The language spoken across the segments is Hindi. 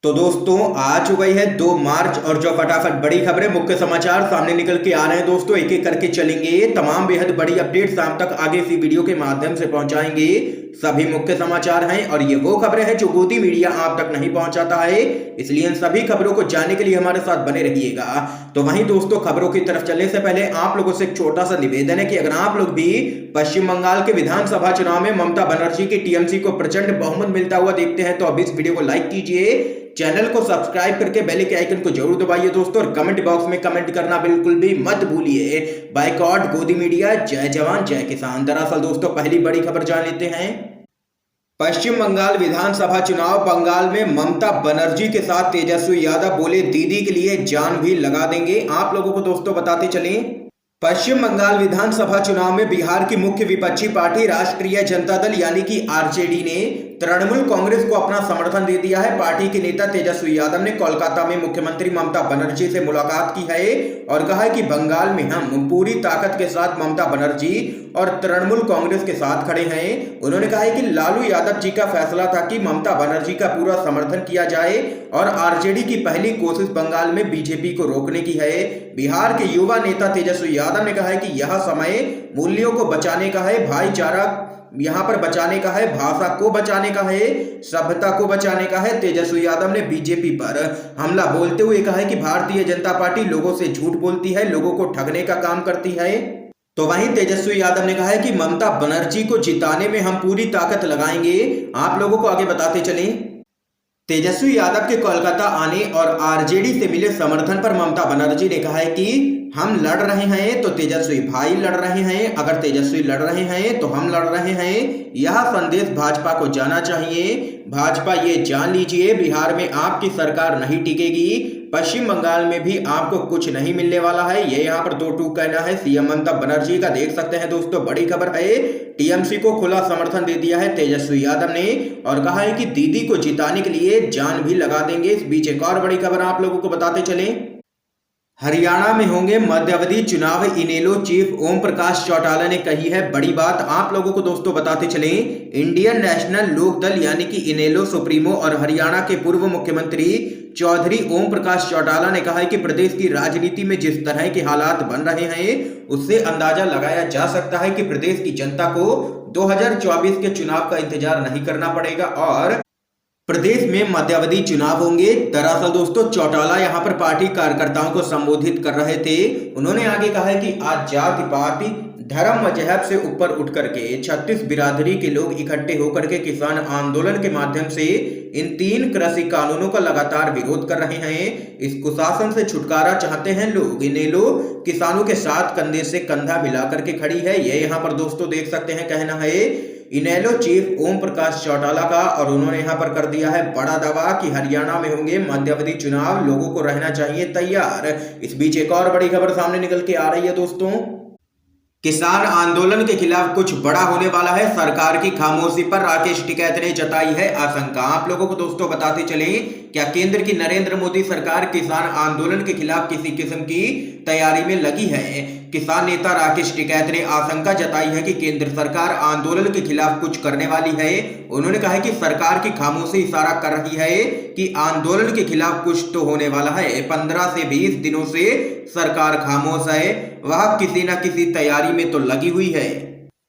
तो दोस्तों आ चुकी है 2 मार्च और जो फटाफट बड़ी खबरें मुख्य समाचार सामने निकल के आ रहे हैं दोस्तों, एक एक करके चलेंगे। तमाम बेहद बड़ी अपडेट शाम तक आगे इसी वीडियो के माध्यम से पहुंचाएंगे। सभी मुख्य समाचार हैं और ये वो खबरें हैं जो गोदी मीडिया आप तक नहीं पहुंचाता है, इसलिए इन सभी खबरों को जानने के लिए हमारे साथ बने रहिएगा। तो वहीं दोस्तों, खबरों की तरफ चलने से पहले आप लोगों से एक छोटा सा निवेदन है कि अगर आप लोग भी पश्चिम बंगाल के विधानसभा चुनाव में ममता बनर्जी की टीएमसी को प्रचंड बहुमत मिलता हुआ देखते हैं तो अभी इस वीडियो को लाइक कीजिए, चैनल को सब्सक्राइब करके बेल के आइकन को जरूर दबाइए दोस्तों, और कमेंट बॉक्स में कमेंट करना बिल्कुल भी मत भूलिए। बायकॉट गोदी मीडिया, जय जवान जय किसान। दरअसल दोस्तों, पहली बड़ी खबर जान लेते हैं। पश्चिम बंगाल विधानसभा चुनाव, बंगाल में ममता बनर्जी के साथ तेजस्वी यादव बोले दीदी के लिए जान भी लगा देंगे। आप लोगों को दोस्तों बताते चलें, पश्चिम बंगाल विधानसभा चुनाव में बिहार की मुख्य विपक्षी पार्टी राष्ट्रीय जनता दल यानी कि आरजेडी ने तृणमूल कांग्रेस को अपना समर्थन दे दिया है। पार्टी के नेता तेजस्वी यादव ने कोलकाता में मुख्यमंत्री ममता बनर्जी से मुलाकात की है और कहा है कि बंगाल में हम पूरी ताकत के साथ ममता बनर्जी और तृणमूल कांग्रेस के साथ खड़े हैं। उन्होंने कहा है कि लालू यादव जी का फैसला था कि ममता बनर्जी का पूरा समर्थन किया जाए और आरजेडी की पहली कोशिश बंगाल में बीजेपी को रोकने की है। बिहार के युवा नेता तेजस्वी यादव ने कहा है कि यह समय मूल्यों को बचाने का है, भाईचारा यहाँ पर बचाने का है, भाषा को बचाने का है, सभ्यता को बचाने का है। तेजस्वी यादव ने बीजेपी पर हमला बोलते हुए कहा है कि भारतीय जनता पार्टी लोगों से झूठ बोलती है, लोगों को ठगने का काम करती है। तो वहीं तेजस्वी यादव ने कहा है कि ममता बनर्जी को जिताने में हम पूरी ताकत लगाएंगे। आप लोगों को आगे बताते चलें, तेजस्वी यादव के कोलकाता आने और आरजेडी से मिले समर्थन पर ममता बनर्जी ने कहा है कि हम लड़ रहे हैं तो तेजस्वी भाई लड़ रहे हैं, अगर तेजस्वी लड़ रहे हैं तो हम लड़ रहे हैं। यह संदेश भाजपा को जाना चाहिए। भाजपा ये जान लीजिए, बिहार में आपकी सरकार नहीं टिकेगी, पश्चिम बंगाल में भी आपको कुछ नहीं मिलने वाला है। ये यहाँ पर दो टूक कहना है सीएम ममता बनर्जी का। देख सकते हैं दोस्तों, बड़ी खबर है, टीएमसी को खुला समर्थन दे दिया है तेजस्वी यादव ने और कहा है कि दीदी को जिताने के लिए जान भी लगा देंगे। इस बीच एक और बड़ी खबर आप लोगों को बताते चलें, हरियाणा में होंगे मध्यावधि चुनाव, इनेलो चीफ ओम प्रकाश चौटाला ने कही है बड़ी बात। आप लोगों को दोस्तों बताते चलें, इंडियन नेशनल लोक दल यानी कि इनेलो सुप्रीमो और हरियाणा के पूर्व मुख्यमंत्री चौधरी ओम प्रकाश चौटाला ने कहा है कि प्रदेश की राजनीति में जिस तरह के हालात बन रहे हैं उससे अंदाजा लगाया जा सकता है कि प्रदेश की जनता को 2024 के चुनाव का इंतजार नहीं करना पड़ेगा और प्रदेश में मध्यावधि चुनाव होंगे। दरअसल दोस्तों, चौटाला यहां पर पार्टी कार्यकर्ताओं को संबोधित कर रहे थे। उन्होंने आगे कहा है कि आज जाति पाति धर्म मजहब से ऊपर उठ करके 36 बिरादरी के लोग इकट्ठे होकर के किसान आंदोलन के माध्यम से इन 3 कृषि कानूनों का लगातार विरोध कर रहे हैं। इस कुशासन से छुटकारा चाहते हैं लोग। इनेलो किसानों के साथ कंधे से कंधा मिला करके खड़ी है। ये यहाँ पर दोस्तों देख सकते हैं, कहना है इनेलो चीफ ओम प्रकाश चौटाला का और उन्होंने यहां पर कर दिया है बड़ा दावा कि हरियाणा में होंगे मध्यावधि चुनाव, लोगों को रहना चाहिए तैयार। इस बीच एक और बड़ी खबर सामने निकल के आ रही है दोस्तों, किसान आंदोलन के खिलाफ कुछ बड़ा होने वाला है। सरकार की खामोशी पर राकेश टिकैत ने जताई है आशंका। आप लोगों को दोस्तों बताते चले, क्या केंद्र की नरेंद्र मोदी सरकार किसान आंदोलन के खिलाफ किसी किस्म की तैयारी में लगी है? किसान नेता राकेश टिकैत ने आशंका जताई है कि केंद्र सरकार आंदोलन के खिलाफ कुछ करने वाली है। उन्होंने कहा है कि सरकार की खामोशी इशारा कर रही है कि आंदोलन के खिलाफ कुछ तो होने वाला है। 15 से 20 दिनों से सरकार खामोश है, वह किसी न किसी तैयारी में तो लगी हुई है।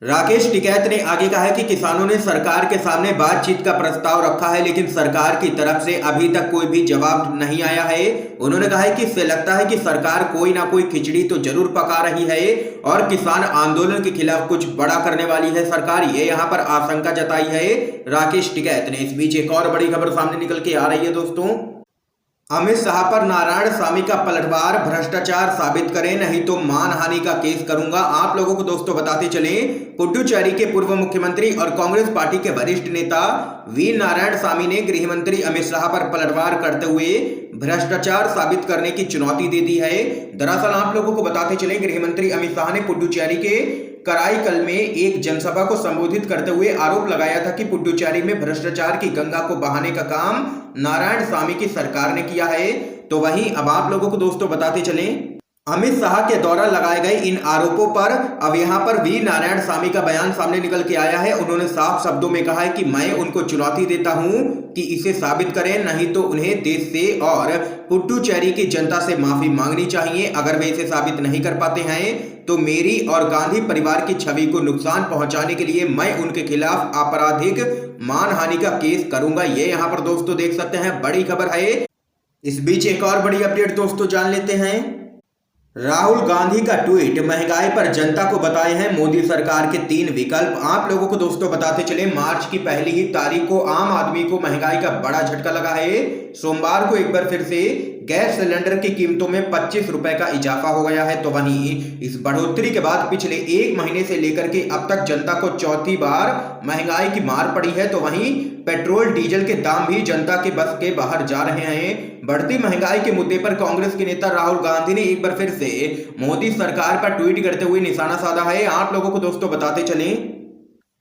राकेश टिकैत ने आगे कहा है कि किसानों ने सरकार के सामने बातचीत का प्रस्ताव रखा है, लेकिन सरकार की तरफ से अभी तक कोई भी जवाब नहीं आया है। उन्होंने कहा है कि इससे लगता है कि सरकार कोई ना कोई खिचड़ी तो जरूर पका रही है और किसान आंदोलन के खिलाफ कुछ बड़ा करने वाली है सरकार। ये यहाँ पर आशंका जताई है राकेश टिकैत ने। इस बीच एक और बड़ी खबर सामने निकल के आ रही है दोस्तों, अमित शाह पर नारायण स्वामी का पलटवार, भ्रष्टाचार साबित करें नहीं तो मानहानि का केस करूंगा। आप लोगों को दोस्तों बताते चलें, पुडुचेरी के पूर्व मुख्यमंत्री और कांग्रेस पार्टी के वरिष्ठ नेता वी नारायण स्वामी ने गृह मंत्री अमित शाह पर पलटवार करते हुए भ्रष्टाचार साबित करने की चुनौती दे दी है। दरअसल आप लोगों को बताते चलें, गृह मंत्री अमित शाह ने पुडुचेरी के कराईकल में एक जनसभा को संबोधित करते हुए आरोप लगाया था कि पुडुचेरी में भ्रष्टाचार की गंगा को बहाने का काम नारायण स्वामी की सरकार ने किया है। तो वहीं अब आप लोगों को दोस्तों बताते चलें, अमित शाह के द्वारा लगाए गए इन आरोपों पर अब यहां पर वी नारायण स्वामी का बयान सामने निकल के आया है। उन्होंने साफ शब्दों में कहा है कि मैं उनको चुनौती देता हूं कि इसे साबित करें, नहीं तो उन्हें देश से और पुडुचेरी की जनता से माफी मांगनी चाहिए। अगर वे इसे साबित नहीं कर पाते हैं तो मेरी और गांधी परिवार की छवि को नुकसान पहुंचाने के लिए मैं उनके खिलाफ आपराधिक मानहानि का केस करूंगा। ये यहाँ पर दोस्तों देख सकते हैं, बड़ी खबर है। इस बीच एक और बड़ी अपडेट दोस्तों जान लेते हैं। राहुल गांधी का ट्वीट, महंगाई पर जनता को बताए हैं मोदी सरकार के 3 विकल्प। आप लोगों को दोस्तों बताते चले, मार्च की पहली ही तारीख को आम आदमी को महंगाई का बड़ा झटका लगा है। सोमवार को एक बार फिर से गैस सिलेंडर की कीमतों में 25 रुपए का इजाफा हो गया है। तो वहीं इस बढ़ोतरी के बाद पिछले 1 महीने से लेकर के अब तक जनता को चौथी बार महंगाई की मार पड़ी है। तो वहीं पेट्रोल डीजल के दाम भी जनता के बस के बाहर जा रहे हैं। बढ़ती महंगाई के मुद्दे पर कांग्रेस के नेता राहुल गांधी ने एक बार फिर से मोदी सरकार पर ट्वीट करते हुए निशाना साधा है। आप लोगों को दोस्तों बताते चलें,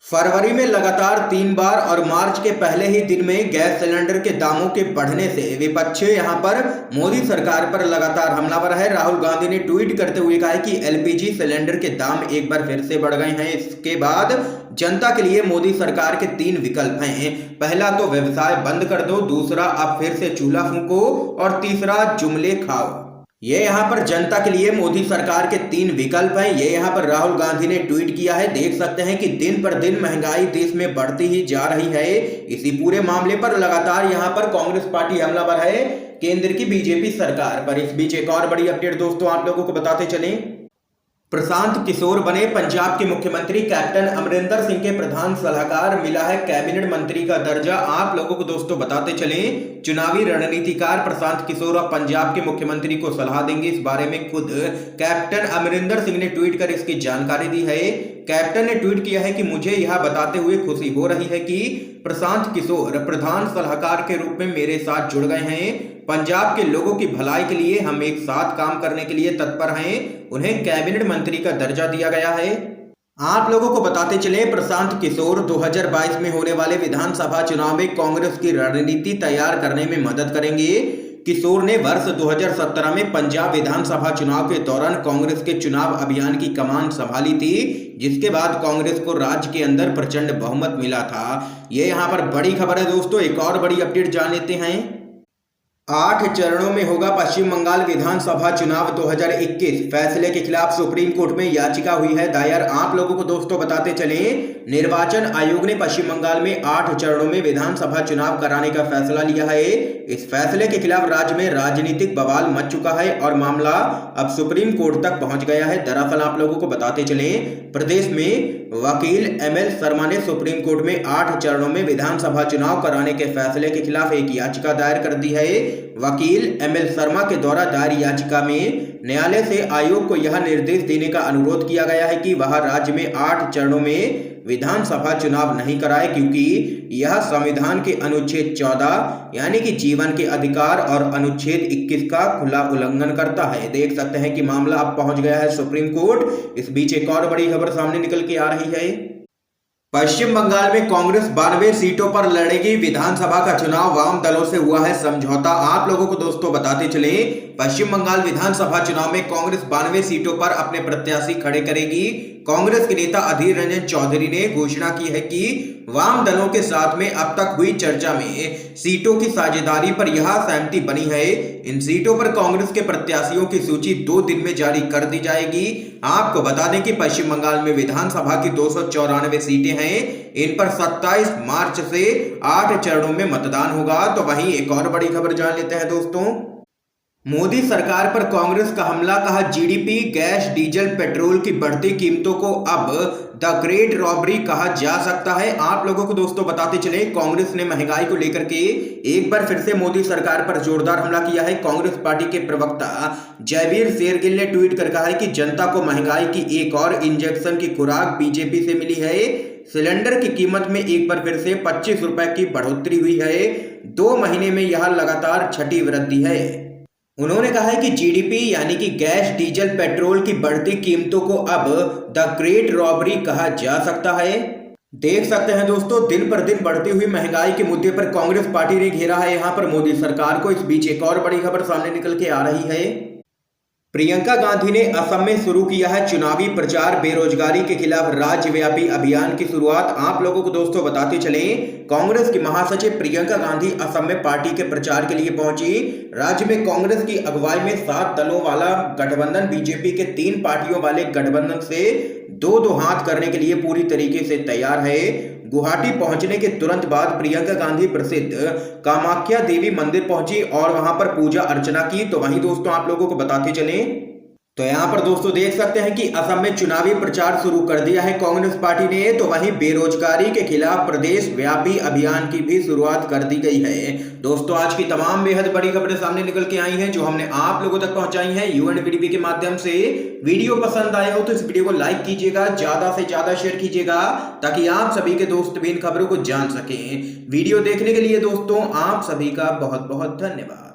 फरवरी में लगातार 3 बार और मार्च के पहले ही दिन में गैस सिलेंडर के दामों के बढ़ने से विपक्ष यहां पर मोदी सरकार पर लगातार हमलावर है। राहुल गांधी ने ट्वीट करते हुए कहा है कि एलपीजी सिलेंडर के दाम एक बार फिर से बढ़ गए हैं। इसके बाद जनता के लिए मोदी सरकार के 3 विकल्प हैं। पहला तो व्यवसाय बंद कर दो, दूसरा अब फिर से चूल्हा फूंको और तीसरा जुमले खाओ। ये यहाँ पर जनता के लिए मोदी सरकार के 3 विकल्प हैं। ये यहाँ पर राहुल गांधी ने ट्वीट किया है। देख सकते हैं कि दिन पर दिन महंगाई देश में बढ़ती ही जा रही है। इसी पूरे मामले पर लगातार यहाँ पर कांग्रेस पार्टी हमलावर है केंद्र की बीजेपी सरकार पर। इस बीच एक और बड़ी अपडेट दोस्तों आप लोगों को बताते चलें, प्रशांत किशोर बने पंजाब के मुख्यमंत्री। कैप्टन अमरिंदर सिंह के प्रधान सलाहकार, मिला है कैबिनेट मंत्री का दर्जा। आप लोगों को दोस्तों बताते चलें, चुनावी रणनीतिकार प्रशांत किशोर अब पंजाब के मुख्यमंत्री को सलाह देंगे। इस बारे में खुद कैप्टन अमरिंदर सिंह ने ट्वीट कर इसकी जानकारी दी है। कैप्टन ने ट्वीट किया है कि मुझे यह बताते हुए खुशी हो रही है कि प्रशांत किशोर प्रधान सलाहकार के रूप में मेरे साथ जुड़ गए हैं। पंजाब के लोगों की भलाई के लिए हम एक साथ काम करने के लिए तत्पर हैं। उन्हें कैबिनेट मंत्री का दर्जा दिया गया है। आप लोगों को बताते चले, प्रशांत किशोर 2022 में होने वाले विधानसभा चुनाव में कांग्रेस की रणनीति तैयार करने में मदद करेंगे। किशोर ने वर्ष 2017 में पंजाब विधानसभा चुनाव के दौरान कांग्रेस के चुनाव अभियान की कमान संभाली थी, जिसके बाद कांग्रेस को राज्य के अंदर प्रचंड बहुमत मिला था। ये यहाँ पर बड़ी खबर है दोस्तों। एक और बड़ी अपडेट जान लेते हैं, 8 चरणों में होगा पश्चिम बंगाल विधानसभा चुनाव 2021। फैसले के खिलाफ सुप्रीम कोर्ट में याचिका हुई है दायर। आप लोगों को दोस्तों बताते चलें, निर्वाचन आयोग ने पश्चिम बंगाल में 8 चरणों में विधानसभा चुनाव कराने का फैसला लिया है। इस फैसले के खिलाफ राज्य में राजनीतिक बवाल मच चुका है और मामला अब सुप्रीम कोर्ट तक पहुंच गया है। दरअसल आप लोगों को बताते चलें, प्रदेश में वकील एमएल शर्मा ने सुप्रीम कोर्ट में 8 चरणों में विधानसभा चुनाव कराने के फैसले के खिलाफ एक याचिका दायर कर दी है। वकील एमएल शर्मा के द्वारा दायर याचिका में न्यायालय से आयोग को यह निर्देश देने का अनुरोध किया गया है कि वह राज्य में 8 चरणों में विधानसभा चुनाव नहीं कराए, क्योंकि यह संविधान के अनुच्छेद 14 यानी कि जीवन के अधिकार और अनुच्छेद 21 का खुला उल्लंघन करता है। देख सकते हैं कि मामला अब पहुंच गया है सुप्रीम कोर्ट। इस बीच एक और बड़ी खबर सामने निकल के आ रही है, पश्चिम बंगाल में कांग्रेस 92 सीटों पर लड़ेगी विधानसभा का चुनाव, वाम दलों से हुआ है समझौता। आप लोगों को दोस्तों बताते चले, पश्चिम बंगाल विधानसभा चुनाव में कांग्रेस 92 सीटों पर अपने प्रत्याशी खड़े करेगी। कांग्रेस के नेता अधीर रंजन चौधरी ने घोषणा की है कि वाम दलों के साथ में अब तक हुई चर्चा में सीटों की साझेदारी पर यह सहमति बनी है। इन सीटों पर कांग्रेस के प्रत्याशियों की सूची 2 दिन में जारी कर दी जाएगी। आपको बता दें कि पश्चिम बंगाल में विधानसभा की 294 सीटें हैं। इन पर 27 मार्च से 8 चरणों में मतदान होगा। तो वहीं एक और बड़ी खबर जान लेते हैं दोस्तों, मोदी सरकार पर कांग्रेस का हमला, कहा जीडीपी, गैस, डीजल, पेट्रोल की बढ़ती कीमतों को अब द ग्रेट रॉबरी कहा जा सकता है। आप लोगों को दोस्तों बताते चले, कांग्रेस ने महंगाई को लेकर के एक बार फिर से मोदी सरकार पर जोरदार हमला किया है। कांग्रेस पार्टी के प्रवक्ता जयवीर शेरगिल ने ट्वीट कर कहा है कि जनता को महंगाई की एक और इंजेक्शन की खुराक बीजेपी से मिली है। सिलेंडर की कीमत में एक बार फिर से 25 रुपए की बढ़ोतरी हुई है। 2 महीने में यह लगातार छठी वृद्धि है। उन्होंने कहा है कि जीडीपी यानी कि गैस, डीजल, पेट्रोल की बढ़ती कीमतों को अब द ग्रेट रॉबरी कहा जा सकता है। देख सकते हैं दोस्तों, दिन पर दिन बढ़ती हुई महंगाई के मुद्दे पर कांग्रेस पार्टी ने घेरा है यहां पर मोदी सरकार को। इस बीच एक और बड़ी खबर सामने निकल के आ रही है, प्रियंका गांधी ने असम में शुरू किया है चुनावी प्रचार। बेरोजगारी के खिलाफ राज्यव्यापी अभियान की शुरुआत। आप लोगों को दोस्तों बताते चलें, कांग्रेस की महासचिव प्रियंका गांधी असम में पार्टी के प्रचार के लिए पहुंची। राज्य में कांग्रेस की अगुवाई में 7 दलों वाला गठबंधन बीजेपी के 3 पार्टियों वाले गठबंधन से दो हाथ करने के लिए पूरी तरीके से तैयार है। गुवाहाटी पहुंचने के तुरंत बाद प्रियंका गांधी प्रसिद्ध कामाख्या देवी मंदिर पहुंची और वहां पर पूजा अर्चना की। तो वहीं दोस्तों आप लोगों को बताते चलें, तो यहाँ पर दोस्तों देख सकते हैं कि असम में चुनावी प्रचार शुरू कर दिया है कांग्रेस पार्टी ने। तो वहीं बेरोजगारी के खिलाफ प्रदेश व्यापी अभियान की भी शुरुआत कर दी गई है। दोस्तों आज की तमाम बेहद बड़ी खबरें सामने निकल के आई हैं जो हमने आप लोगों तक पहुंचाई हैं यूएनवीडीपी के माध्यम से। वीडियो पसंद आए हो तो इस वीडियो को लाइक कीजिएगा, ज्यादा से ज्यादा शेयर कीजिएगा ताकि आप सभी के दोस्त भी इन खबरों को जान सकें। वीडियो देखने के लिए दोस्तों आप सभी का बहुत बहुत धन्यवाद।